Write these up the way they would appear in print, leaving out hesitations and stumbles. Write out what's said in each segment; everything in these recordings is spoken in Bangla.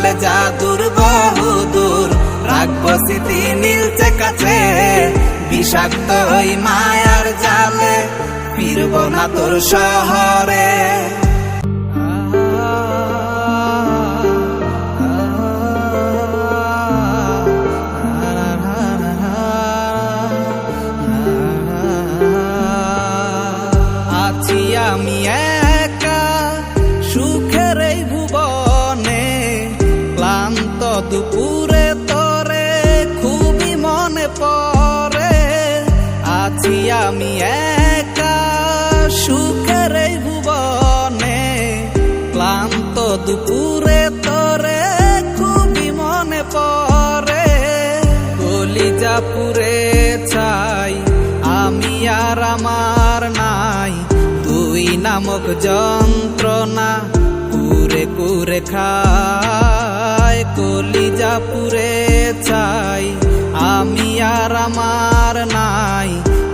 চলে যা দূর বহু দূর, রাখবো স্মৃতি নীলচে কাছে, বিষাক্ত ওই মায়ার জালে ফিরবো না তোর শহরে। আছি আমি একা সুখের এই ভুবনে, ক্লান্ত দুপুরে তোরে খুবই মনে পড়ে। আছি আমি একা সুখের এই ভুবনে, ক্লান্ত দুপুরে তোরে খুবই মনে পড়ে। কলিজা পুড়ে ছাই আমি আর আমার নাই, তুই নামক যন্ত্রণা কুরে কুরে খায়। কলিজা পুড়ে ছাই আমি আর আমার নাই,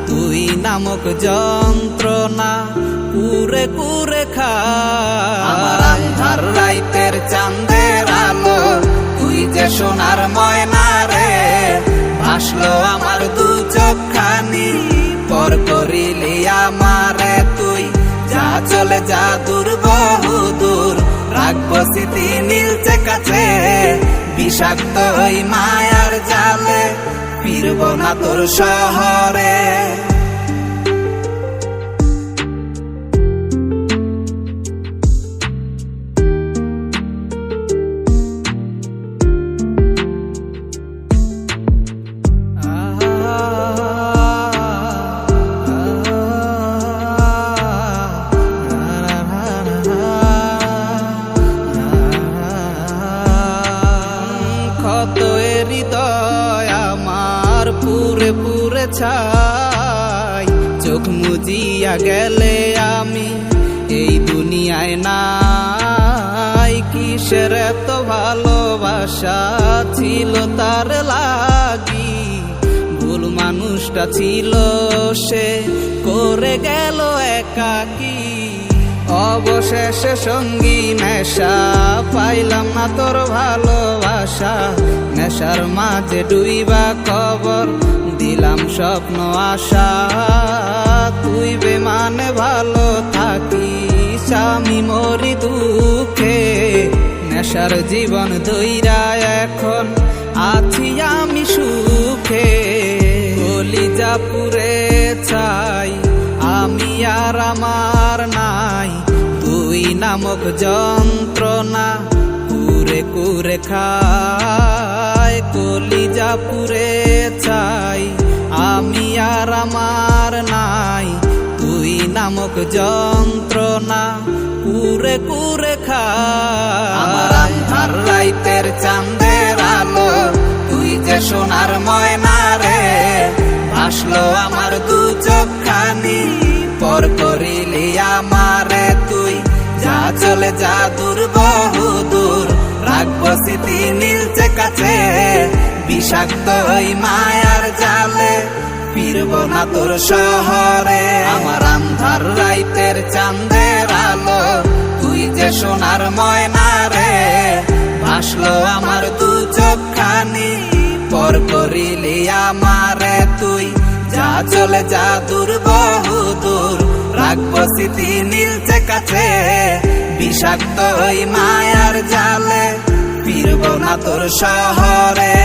তুই নামক যন্ত্রণা কুরে কুরে খায়। আমার আন্ধার রাইতের চাঁদের আলো তুই যে সোনার ময়না রে, ভাসলো আমার দু চোখখানি পর করিলি আমারে তুই। যা চলে যা দূর বহু দূর, রাখবো স্মৃতি নীলচে কাছে, বিষাক্ত ওই মায়ার জালে ফিরবো না তোর শহরে। হৃদয় আমার পুরে পুরে ছাই, চোখ মুজিয়া গেলে আমি এই দুনিয়ায় নাই। কিসের এত ভালোবাসা ছিল তার লাগি, ভুল মানুষটা ছিল সে করে গেল একাকী। অবশেষে সঙ্গী নেশা পাইলাম না তোর ভালোবাসা, নেশার মাঝে ডুইবা কবর দিলাম স্বপ্ন আশা। তুই বেমানে ভালো থাকিস আমি মরি দুঃখে, নেশার জীবন ধইরা এখন আছি আমি সুখে। কলিজা পুড়ে ছাই আমি আর আমার নাই, তুই নামক যন্ত্রণা কুরে কুরে খায়। কলিজা পুড়ে ছাই আমি আর আমার নাই, তুই নামক যন্ত্রণা কুরে কুরে খায়। আমার আন্ধার রাইতের চাঁদের আলো তুই যে সোনার ময়না রে, ভাসলো আমার দু চোখখানি পর করিলি আমারে তুই। যা চলে যা দূর বহু দূর, রাখবো স্মৃতি নীলচে কাছে, বিষাক্ত ওই মায়ার জালে ফিরবো না তোর শহরে। আমার আন্ধার রাইতের চাঁদের আলো তুই যে সোনার ময়না রে, ভাসলো আমার দু চোখখানি পর করিলি আমারে তুই। যা চলে যা দূর বহু দূর, রাখবো স্মৃতি নীলচে কাছে, বিষাক্ত ওই মায়ার জালে ফিরবো না তোর শহরে।